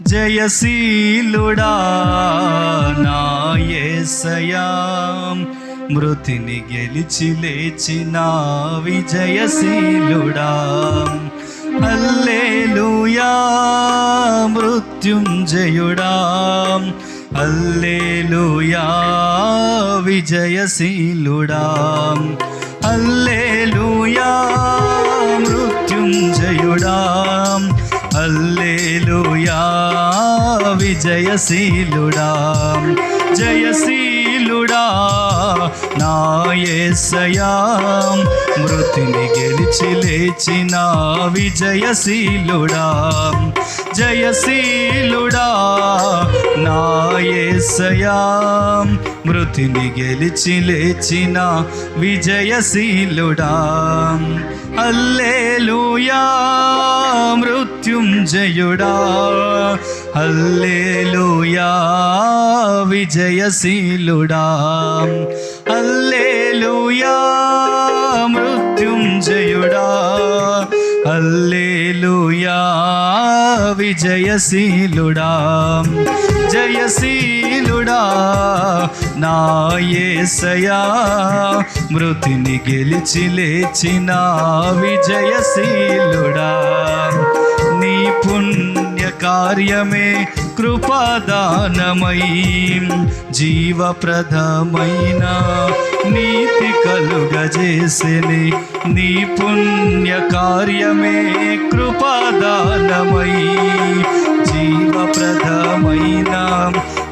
జయశీలుడా నా యేసయ్యా, మృతిని గెలిచి లేచిన విజయశీలుడా. హల్లెలూయా మృత్యుంజయుడా, హల్లెలూయా విజయశీలుడా. హల్లెలూయా మృత్యుంజయుడా, హల్లెలూయా విజయశీలుడా. జయశీలుడా నా యేసయ్యా, మృతిని గెలిచి లేచిన విజయశీలుడా. జయశీలుడా నా యేసయ్యా, మృతిని గెలిచి లేచిన విజయశీలుడా. హల్లెలూయా మృత్యుంజయుడా, హల్లెలూయా విజయశీలుడా. హల్లెలూయా మృత్యుంజయుడా, హల్లెలూయా విజయశీలుడా. జయశీలుడా నా యేసయ్యా, మృతిని గెలిచి లేచిన విజయశీలుడా. నీ పుణ్య కార్యమే కృపాదానమై జీవప్రదమైన నీతి కలుగజేసెని. నీ పుణ్య కార్యమే కృపాదానమై జీవప్రదమైన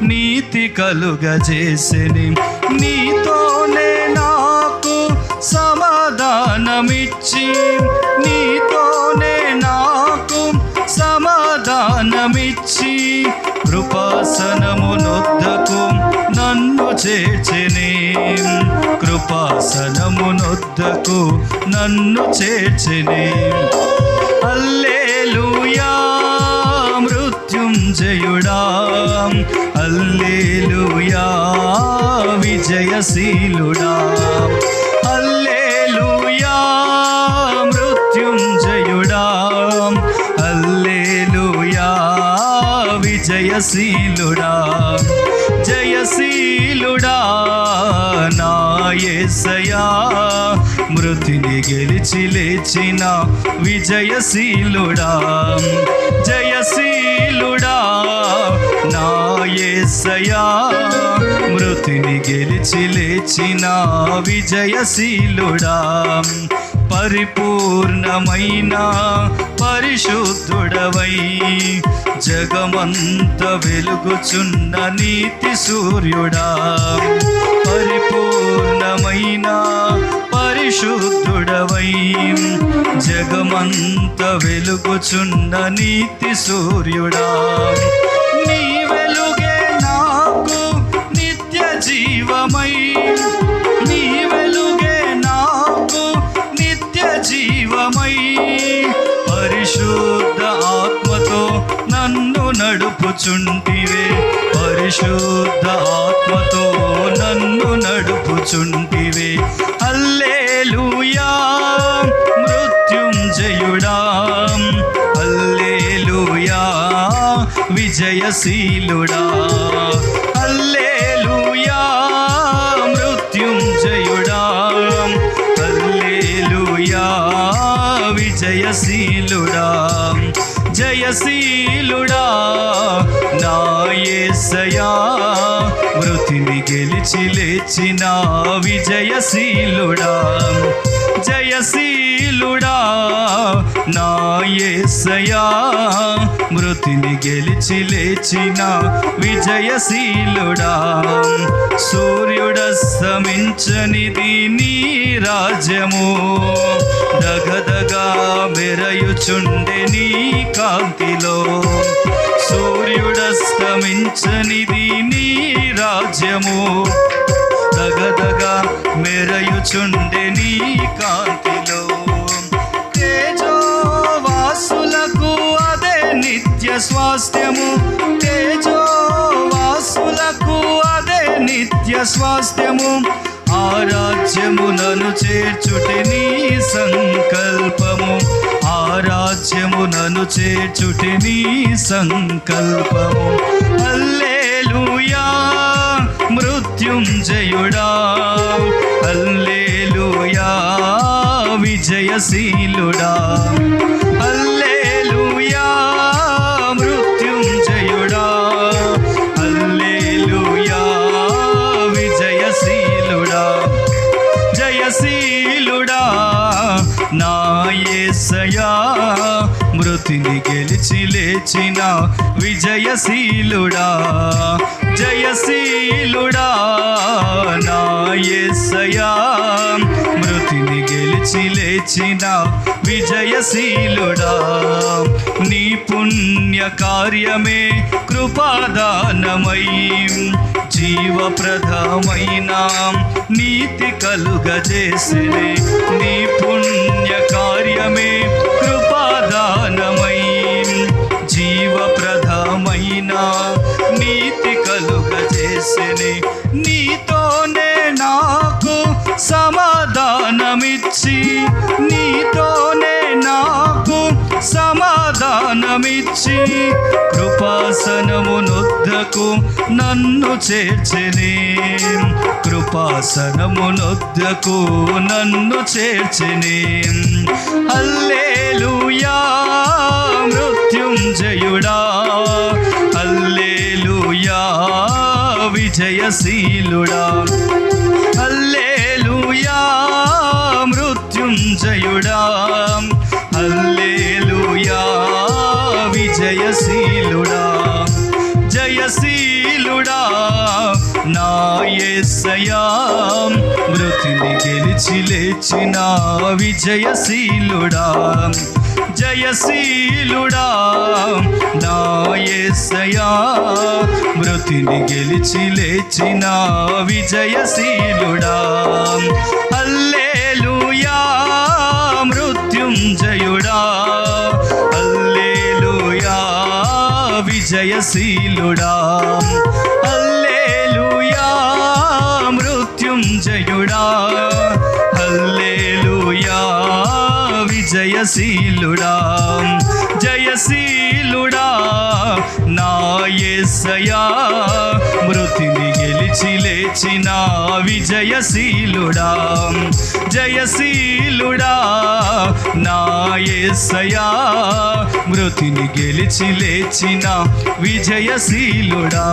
నీతి కలుగజేసెని. నీతోనే నాకు సమాధానమిచ్చి, నీతోనే నాకు సమాధానమిచ్చి, కృపాసనమునొద్దకు నన్ను చేర్చెనే. కృపాసనమునొద్దకు నన్ను చేర్చెనే. హల్లెలూయా మృత్యుంజయుడా, హల్లెలూయా విజయశీలుడా. హల్లెలూయా మృత్యుంజయుడా, హల్లెలూయా విజయశీలుడా. జయశీలుడా నా యేసయ్యా, మృతిని గెలిచి లేచిన విజయశీలుడా. జయశీలుడా నా యేసయ్యా, మృతిని గెలిచి లేచిన విజయశీలుడా. పరిపూర్ణమైన పరిశుద్ధుడవై జగమంత వెలుగుచున్న నీతి సూర్యుడా. పరిపూర్ణమైన పరిశుద్ధుడవై జగమంత వెలుగుచున్న నీతి సూర్యుడా. నీ వెలుగే నాకు నిత్య జీవమై, నీ వెలుగే నాకు నిత్య జీవమై, పరిశుద్ధ ఆత్మతో నన్ను నడుపుచుంటివే. పరిశుద్ధ ఆత్మతో నన్ను నడుపుచుంటివే. హల్లెలూయా మృత్యుంజయుడా, హల్లెలూయా విజయశీలుడా. హల్లెలూయా మృత్యుంజయుడా, హల్లెలూయా విజయశీలుడా. జయశీలుడా నా యేసయ్యా, మృతిని గెలిచి లేచిన విజయశీలుడా. జయశీలుడా నా యేసయ్యా, మృతిని గెలిచి లేచిన విజయశీలుడా. సూర్యుడస్తమించనిది నీ రాజ్యము, దగదగా మెరయుచుండె నీ కాంతిలో. సూర్యుడస్తమించనిది నీ రాజ్యము, దగదగా మెరయుచుండె నీ కాంతిలో. తేజోవాసులకు అదే నిత్య స్వాస్థ్యము, తేజోవాసులకు అదే నిత్య స్వాస్థ్యము. ఆ రాజ్యమునను చేర్చుటే నీ సంకల్పము, ఆ రాజ్యమునను చేర్చుటే నీ సంకల్పము. హల్లెలూయా మృత్యుంజయుడా, హల్లెలూయా విజయశీలుడా, హల్లెలూయా మృత్యుంజయుడా, హల్లెలూయా విజయశీలుడా. జయశీలుడా నా యేసయ్యా, మృతిని గెలిచి లేచిన విజయశీలుడా. జయశీలుడా నా యేసయ్యా, మృతిని గెలిచి లేచిన విజయశీలుడా. నీ పుణ్య కార్యమే కృపాదానమై జీవప్రదమైన నీతి కలుగజేసినే. నీ పుణ్య కార్యమే కృపాదానమై జీవప్రదమైన నీతి కలుగజేసినే. నీతోనే నాకు సమాధానమిచ్చి, నీతోనే నాకు సమాధానమిచ్చి కృపాసనమునొద్దకు నన్ను చేర్చెనే. కృపాసనమునొద్దకు నన్ను చేర్చెనే. హల్లెలూయా మృత్యుంజయుడా, హల్లెలూయా విజయశీలుడా, హల్లెలూయా మృత్యుంజయుడా, హల్లెలూయా విజయశీలుడా. జయశీలుడా నా యేసయ్యా, మృతిని గెలిచి లేచిన విజయశీలుడా. జయశీలుడా నా యేసయ్యా, మృతిని గెలిచి లేచిన విజయశీలుడా. హల్లెలూయా మృత్యుంజయుడా, హల్లెలూయా విజయశీలుడా, హల్లెలూయా మృత్యుంజయుడా, హల్లెలూయా విజయశీలుడా. జయశీలుడా నా యేసయ్యా, మృతిని గెలిచి లేచిన విజయశీలుడా. జయశీలుడా నా యేసయ్యా, మృతిని గెలిచి లేచిన విజయశీలుడా.